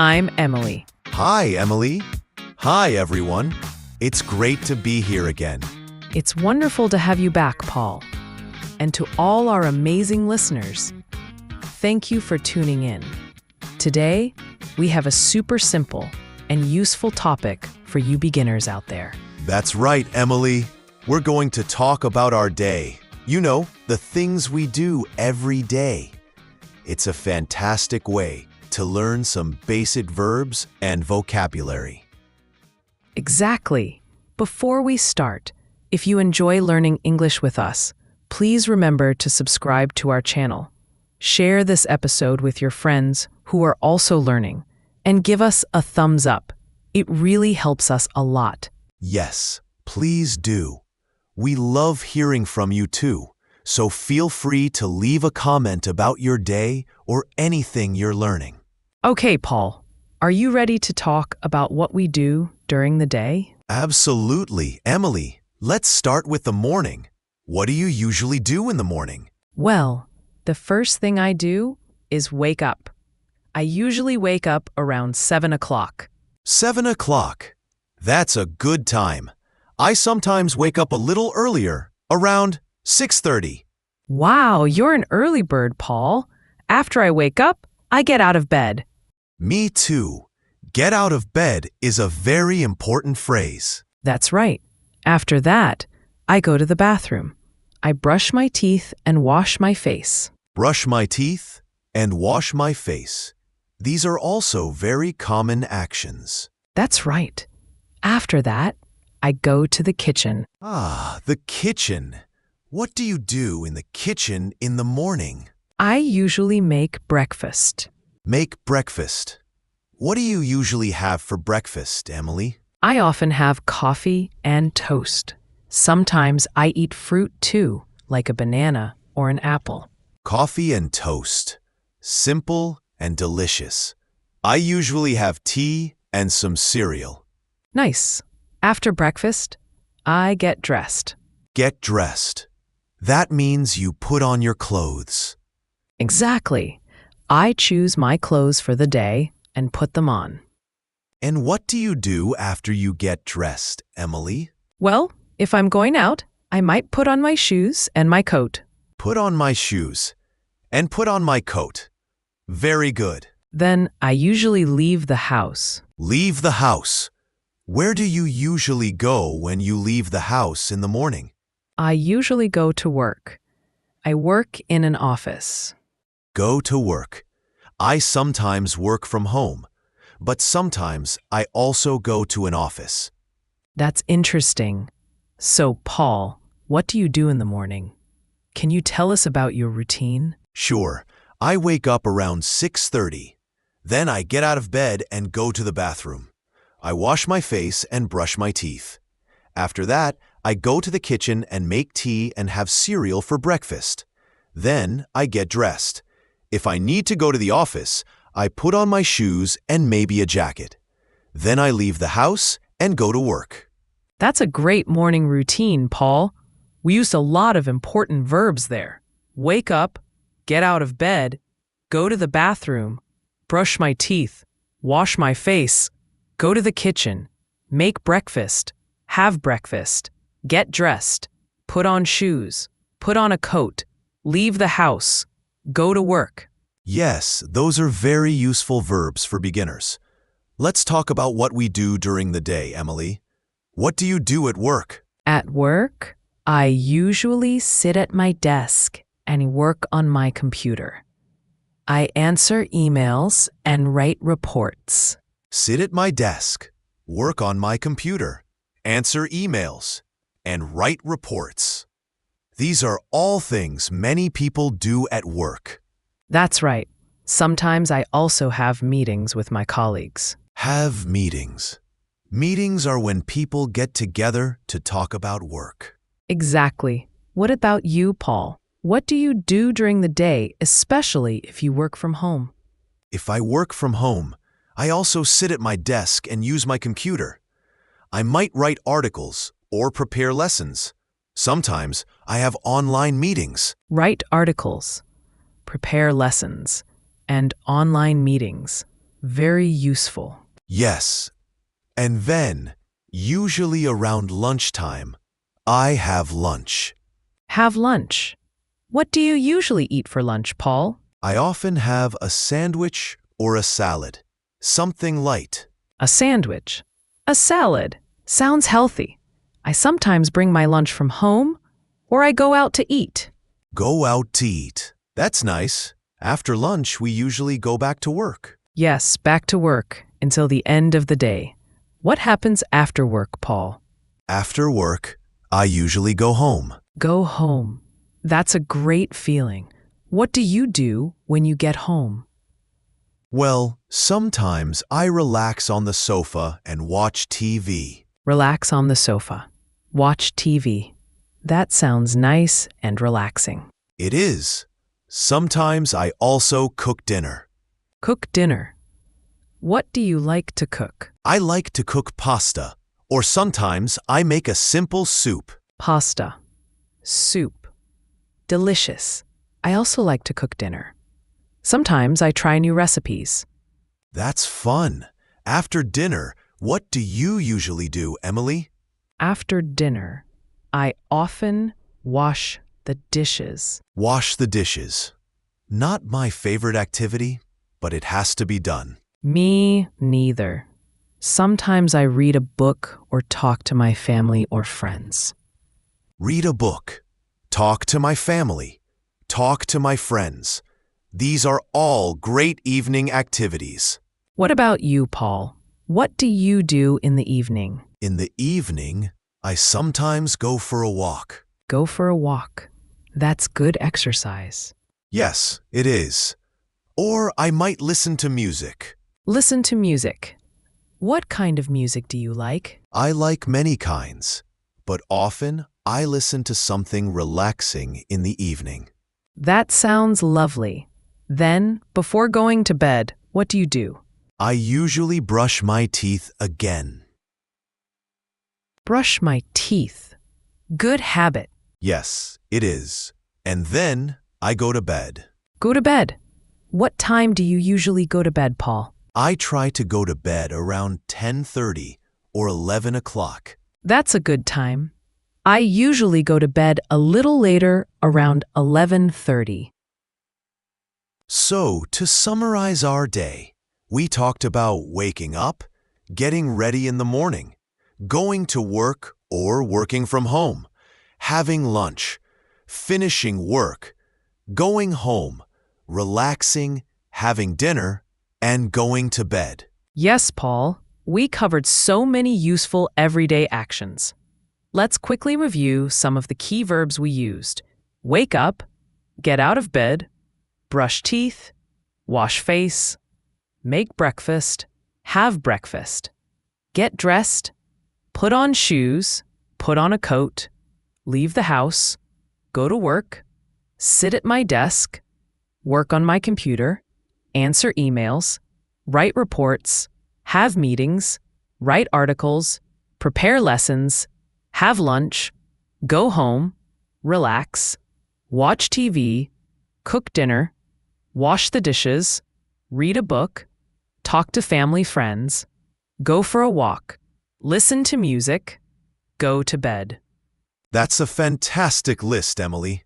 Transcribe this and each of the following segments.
I'm Emily. Hi, Emily. Hi, everyone. It's great to be here again. It's wonderful to have you back, Paul. And to all our amazing listeners, thank you for tuning in. Today, we have a super simple and useful topic for you beginners out there. That's right, Emily. We're going to talk about our day. You know, the things we do every day. It's a fantastic way to learn some basic verbs and vocabulary. Exactly. Before we start, if you enjoy learning English with us, please remember to subscribe to our channel. Share this episode with your friends who are also learning, and give us a thumbs up. It really helps us a lot. Yes, please do. We love hearing from you too, so feel free to leave a comment about your day or anything you're learning. Okay, Paul, are you ready to talk about what we do during the day? Absolutely, Emily. Let's start with the morning. What do you usually do in the morning? Well, the first thing I do is wake up. I usually wake up around 7 o'clock. 7 o'clock. That's a good time. I sometimes wake up a little earlier, around 6:30. Wow, you're an early bird, Paul. After I wake up, I get out of bed. Me too. Get out of bed is a very important phrase. That's right. After that, I go to the bathroom. I brush my teeth and wash my face. Brush my teeth and wash my face. These are also very common actions. That's right. After that, I go to the kitchen. Ah, the kitchen. What do you do in the kitchen in the morning? I usually make breakfast. Make breakfast. What do you usually have for breakfast, Emily? I often have coffee and toast. Sometimes I eat fruit too, like a banana or an apple. Coffee and toast. Simple and delicious. I usually have tea and some cereal. Nice. After breakfast, I get dressed. Get dressed. That means you put on your clothes. Exactly. I choose my clothes for the day and put them on. And what do you do after you get dressed, Emily? Well, if I'm going out, I might put on my shoes and my coat. Put on my shoes and put on my coat. Very good. Then I usually leave the house. Leave the house. Where do you usually go when you leave the house in the morning? I usually go to work. I work in an office. Go to work. I sometimes work from home, but sometimes I also go to an office. That's interesting. So, Paul, what do you do in the morning? Can you tell us about your routine? Sure. I wake up around 6:30. Then I get out of bed and go to the bathroom. I wash my face and brush my teeth. After that, I go to the kitchen and make tea and have cereal for breakfast. Then I get dressed. If I need to go to the office, I put on my shoes and maybe a jacket. Then I leave the house and go to work. That's a great morning routine, Paul. We used a lot of important verbs there. Wake up, get out of bed, go to the bathroom, brush my teeth, wash my face, go to the kitchen, make breakfast, have breakfast, get dressed, put on shoes, put on a coat, leave the house, go to work. Yes, those are very useful verbs for beginners. Let's talk about what we do during the day, Emily. What do you do at work? At work, I usually sit at my desk and work on my computer. I answer emails and write reports. Sit at my desk, work on my computer, answer emails, and write reports. These are all things many people do at work. That's right. Sometimes I also have meetings with my colleagues. Have meetings. Meetings are when people get together to talk about work. Exactly. What about you, Paul? What do you do during the day, especially if you work from home? If I work from home, I also sit at my desk and use my computer. I might write articles or prepare lessons. Sometimes I have online meetings. Write articles, prepare lessons, and online meetings. Very useful. Yes. And then, usually around lunchtime, I have lunch. Have lunch. What do you usually eat for lunch, Paul? I often have a sandwich or a salad. Something light. A sandwich. A salad. Sounds healthy. I sometimes bring my lunch from home, or I go out to eat. Go out to eat. That's nice. After lunch, we usually go back to work. Yes, back to work until the end of the day. What happens after work, Paul? After work, I usually go home. Go home. That's a great feeling. What do you do when you get home? Well, sometimes I relax on the sofa and watch TV. Relax on the sofa. Watch TV. That sounds nice and relaxing. It is. Sometimes I also cook dinner. Cook dinner. What do you like to cook? I like to cook pasta, or sometimes I make a simple soup. Pasta. Soup. Delicious. I also like to cook dinner. Sometimes I try new recipes. That's fun. After dinner, what do you usually do, Emily? After dinner, I often wash the dishes. Wash the dishes. Not my favorite activity, but it has to be done. Me neither. Sometimes I read a book or talk to my family or friends. Read a book. Talk to my family. Talk to my friends. These are all great evening activities. What about you, Paul? What do you do in the evening? In the evening, I sometimes go for a walk. Go for a walk. That's good exercise. Yes, it is. Or I might listen to music. Listen to music. What kind of music do you like? I like many kinds, but often I listen to something relaxing in the evening. That sounds lovely. Then, before going to bed, what do you do? I usually brush my teeth again. Brush my teeth. Good habit. Yes, it is. And then I go to bed. Go to bed. What time do you usually go to bed, Paul? I try to go to bed around 10:30 or 11 o'clock. That's a good time. I usually go to bed a little later, around 11:30. So, to summarize our day, we talked about waking up, getting ready in the morning, going to work or working from home, having lunch, finishing work, going home, relaxing, having dinner, and going to bed. Yes, Paul. We covered so many useful everyday actions. Let's quickly review some of the key verbs we used. Wake up, get out of bed, brush teeth, wash face, make breakfast, have breakfast, get dressed, put on shoes, put on a coat, leave the house, go to work, sit at my desk, work on my computer, answer emails, write reports, have meetings, write articles, prepare lessons, have lunch, go home, relax, watch TV, cook dinner, wash the dishes, read a book, talk to family friends, go for a walk, listen to music, go to bed. That's a fantastic list, Emily.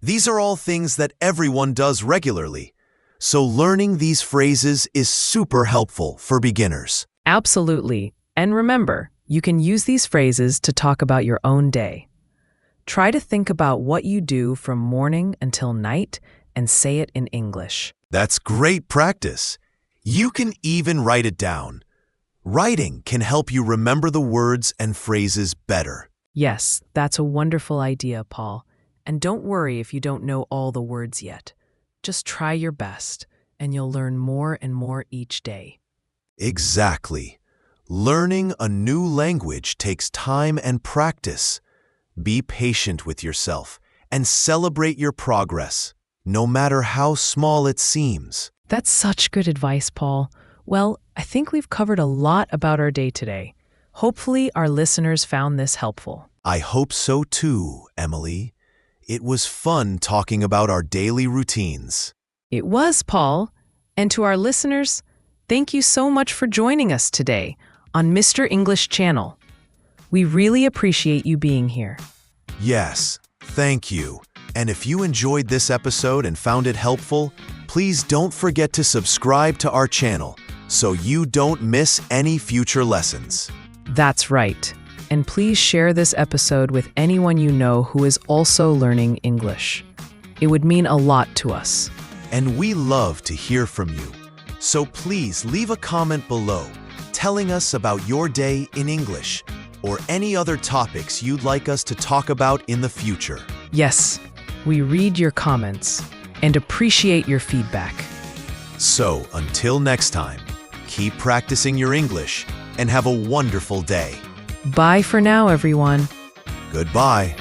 These are all things that everyone does regularly, so learning these phrases is super helpful for beginners. Absolutely. And remember, you can use these phrases to talk about your own day. Try to think about what you do from morning until night and say it in English. That's great practice. You can even write it down. Writing can help you remember the words and phrases better. Yes, that's a wonderful idea, Paul. And don't worry if you don't know all the words yet. Just try your best, and you'll learn more and more each day. Exactly. Learning a new language takes time and practice. Be patient with yourself and celebrate your progress, no matter how small it seems. That's such good advice, Paul. Well, I think we've covered a lot about our day today. Hopefully, our listeners found this helpful. I hope so too, Emily. It was fun talking about our daily routines. It was, Paul. And to our listeners, Thank you so much for joining us today on Mr. English Channel. We really appreciate you being here. Yes, thank you. And if you enjoyed this episode and found it helpful, please don't forget to subscribe to our channel so you don't miss any future lessons. That's right. And please share this episode with anyone you know who is also learning English. It would mean a lot to us. And we love to hear from you. So please leave a comment below telling us about your day in English or any other topics you'd like us to talk about in the future. Yes, we read your comments and appreciate your feedback. So until next time, keep practicing your English and have a wonderful day. Bye for now, everyone. Goodbye.